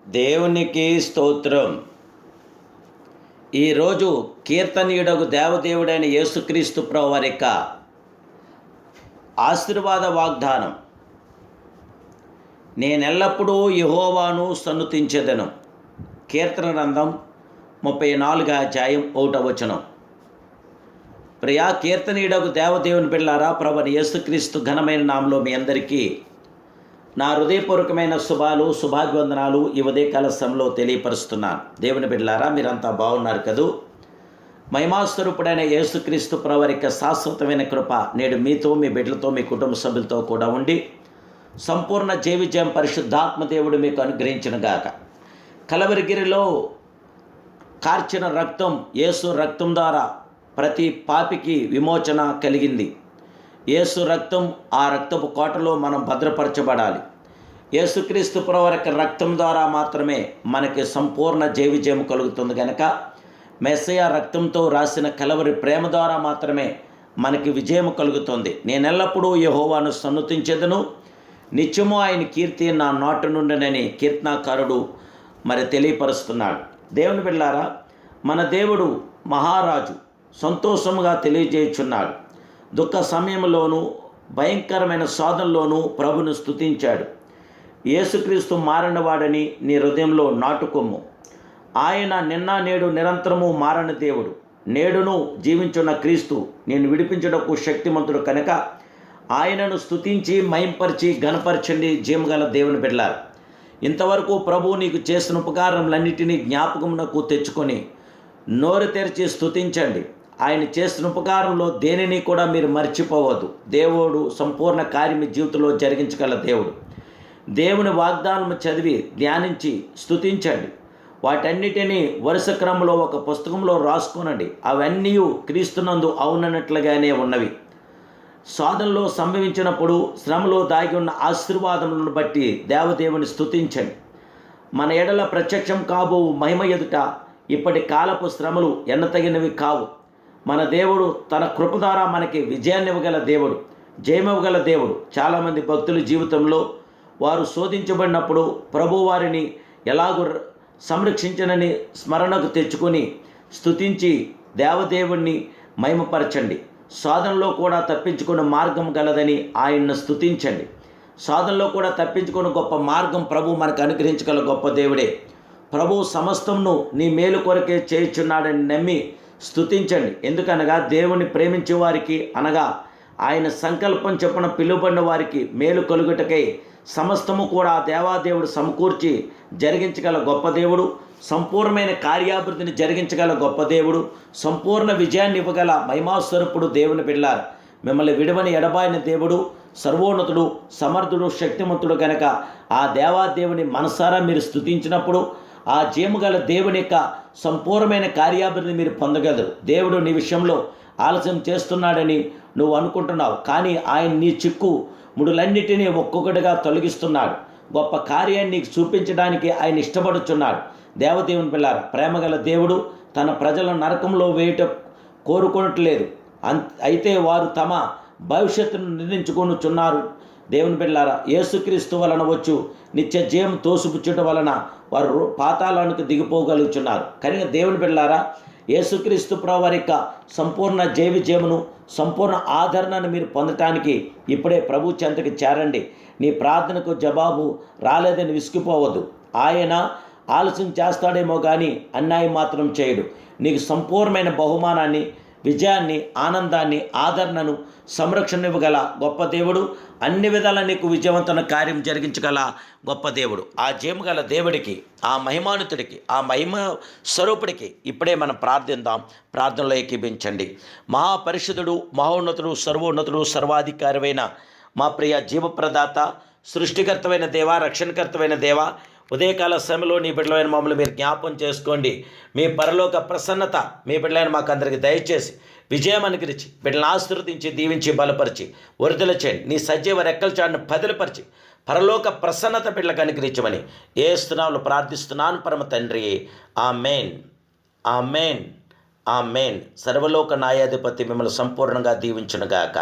దేవునికి స్తోత్రం. ఈరోజు కీర్తనీయుడగు దేవదేవుడైన యేసుక్రీస్తు ప్రభువారి యొక్క ఆశీర్వాద వాగ్దానం. నేనెల్లప్పుడూ యెహోవాను సన్నుతించెదను. కీర్తన గ్రంథం 34వ అధ్యాయం 1వ వచనం. ప్రియా కీర్తనీయుడగు దేవదేవుని బిడ్డలారా, ప్రభువైన యేసుక్రీస్తు ఘనమైన నామములో మీ అందరికీ నా హృదయపూర్వకమైన శుభాభివందనాలు ఈ ఉదయకాల సమయంలో తెలియపరుస్తున్నాను. దేవుని బిడ్డలారా, మీరంతా బాగున్నారు కదూ? మహిమాస్వరూపుడైన యేసుక్రీస్తు ప్రభువారి యొక్క శాశ్వతమైన కృప నేడు మీతో, మీ బిడ్డలతో, మీ కుటుంబ సభ్యులతో కూడా ఉండి సంపూర్ణ జయ పరిశుద్ధాత్మ దేవుడు మీకు అనుగ్రహించునుగాక. కలవరిగిరిలో కార్చిన రక్తం, యేసు రక్తం ద్వారా ప్రతి పాపికి విమోచన కలిగింది. యేసు రక్తం, ఆ రక్తపు కోటలో మనం భద్రపరచబడాలి. యేసుక్రీస్తు ప్రభువారి యొక్క రక్తం ద్వారా మాత్రమే మనకి సంపూర్ణ జయం కలుగుతుంది. కనుక మెస్సయ రక్తంతో రాసిన కలవరి ప్రేమ ద్వారా మాత్రమే మనకి విజయం కలుగుతుంది. నేనెల్లప్పుడూ యెహోవాను సన్నుతించెదను, నిత్యము ఆయన కీర్తి నా నోట నుండినని కీర్తనాకారుడు తెలియపరుస్తున్నాడు. దేవుని బిడ్డలారా, మన దేవుడు మహారాజు సంతోషముగా తెలియజేయుచున్నాడు. దుఃఖ సమయంలోనూ భయంకరమైన శోధనలోనూ ప్రభును స్తుతించాడు. యేసుక్రీస్తు మారినవాడని నీ హృదయంలో నాటుకొమ్ము. ఆయన నిన్న నేడు నిరంతరము మారని దేవుడు. నేడును జీవించున్న క్రీస్తు నేను విడిపించుటకు శక్తిమంతుడు కనుక ఆయనను స్తుతించి మహింపరిచి ఘనపరచండి. జీవగల దేవుని బిడ్డలారా, ఇంతవరకు ప్రభువు నీకు చేసిన ఉపకారములన్నిటినీ జ్ఞాపకమునకు తెచ్చుకొని నోరు తెరిచి స్తుతించండి. ఆయన చేసిన ఉపకారంలో దేనిని కూడా మీరు మర్చిపోవద్దు. దేవుడు సంపూర్ణ కార్యం మీ జీవితంలో జరిగించగల దేవుడు. దేవుని వాగ్దానం చదివి ధ్యానించి స్తుతించండి. వాటన్నిటినీ వరుస క్రమంలో ఒక పుస్తకంలో రాసుకునండి. అవన్నీ క్రీస్తునందు అవునన్నట్లుగానే ఉన్నవి. శోధనలో సంభవించినప్పుడు శ్రమలో దాగి ఉన్న ఆశీర్వాదములను బట్టి దేవదేవుని స్తుతించండి. మన ఎడల ప్రత్యక్షం కాబో మహిమ ఎదుట ఇప్పటి కాలపు శ్రమలు ఎన్నతగినవి కావు. మన దేవుడు తన కృప ద్వారా మనకి విజయాన్ని ఇవ్వగల దేవుడు, జయమివ్వగల దేవుడు. చాలామంది భక్తుల జీవితంలో వారు శోధించబడినప్పుడు ప్రభు వారిని ఎలాగో సంరక్షించనని స్మరణకు తెచ్చుకొని స్తుతించి దేవదేవుణ్ణి మహిమపరచండి. శోధనలో కూడా తప్పించుకునే మార్గం గలదని ఆయన్ను స్తుతించండి. శోధనలో కూడా తప్పించుకునే గొప్ప మార్గం ప్రభు మనకు అనుగ్రహించగల గొప్ప దేవుడే. ప్రభు సమస్తమును నీ మేలు కొరకే చేయుచున్నాడని నమ్మి స్తుతించండి. ఎందుకనగా దేవుని ప్రేమించే వారికి, అనగా ఆయన సంకల్పం చొప్పున పిలువబడిన వారికి మేలు కలుగుటకై సమస్తము కూడా దేవాదేవుడు సమకూర్చి జరిగించగల గొప్ప దేవుడు. సంపూర్ణమైన కార్యాభివృద్ధిని జరిగించగల గొప్ప దేవుడు. సంపూర్ణ విజయాన్ని ఇవ్వగల మహిమాస్వరూపుడు దేవుని బిడ్డలారా, మిమ్మల్ని విడవని ఎడబాయిన దేవుడు, సర్వోన్నతుడు, సమర్థుడు, శక్తిమంతుడు కనుక ఆ దేవాదేవుని మనసారా మీరు స్తుతించినప్పుడు ఆ జీవగల దేవుని యొక్క సంపూర్ణమైన కార్యాభివృద్ధి మీరు పొందగలరు. దేవుడు నీ విషయంలో ఆలస్యం చేస్తున్నాడని నువ్వు అనుకుంటున్నావు, కానీ ఆయన నీ చిక్కు ముడులన్నిటినీ ఒక్కొక్కటిగా తొలగిస్తున్నాడు. గొప్ప కార్యాన్ని నీకు చూపించడానికి ఆయన ఇష్టపడుచున్నాడు. దేవదేవుని పిల్లారా, ప్రేమగల దేవుడు తన ప్రజలను నరకంలో వేయట కోరుకోవట్లేదు. అయితే వారు తమ భవిష్యత్తును నిర్ణయించుకొనుచున్నారు. దేవుని బిడ్డలారా, యేసుక్రీస్తు వలన వచ్చు నిత్య జీవం తోసిపుచ్చుట వలన వారు పాతాళానికి దిగిపోగలుగుతున్నారు. కనుక దేవుని బిడ్డలారా, యేసుక్రీస్తు ప్రభువారి యొక్క సంపూర్ణ విజయమును, సంపూర్ణ ఆదరణను మీరు పొందటానికి ఇప్పుడే ప్రభు చెంతకి చేరండి. నీ ప్రార్థనకు జవాబు రాలేదని విసిగిపోవద్దు. ఆయన ఆలస్యం చేస్తాడేమో కానీ అన్యాయం మాత్రం చేయడు. నీకు సంపూర్ణమైన బహుమానాన్ని, విజయాన్ని, ఆనందాన్ని, ఆదరణను, సంరక్షణ ఇవ్వగల గొప్ప దేవుడు. అన్ని విధాల నీకు విజయవంతమైన కార్యం జరిగించగల గొప్ప దేవుడు. ఆ జయముగల దేవుడికి, ఆ మహిమానుతుడికి, ఆ మహిమ స్వరూపుడికి ఇప్పుడే మనం ప్రార్థిద్దాం. ప్రార్థనలో ఏకీభించండి. మహాపరిషుద్ధుడు, మహోన్నతుడు, సర్వోన్నతుడు, సర్వాధికారమైన మా ప్రియ జీవప్రదాత, సృష్టికర్తమైన దేవ, రక్షణకర్తమైన దేవ, ఉదయకాల సమయంలో నీ బిడ్డలైన మమ్మల్ని మీరు జ్ఞాపం చేసుకోండి. మీ పరలోక ప్రసన్నత మీ బిడ్డలైన మాకు అందరికి దయచేసి విజయం అనుగ్రహించి బిడ్డలను ఆశీర్వదించి దీవించి బలపరిచి వృద్ధుల చేయండి. నీ సజీవ రెక్కల చాటును పదిలపరిచి పరలోక ప్రసన్నత బిడ్డలకు అనుగ్రహించమని యేసునామములో ప్రార్థిస్తున్నాను పరమ తండ్రి. ఆమేన్, ఆమేన్, ఆమేన్. సర్వలోక న్యాయాధిపతి మిమ్మల్ని సంపూర్ణంగా దీవించునుగాక.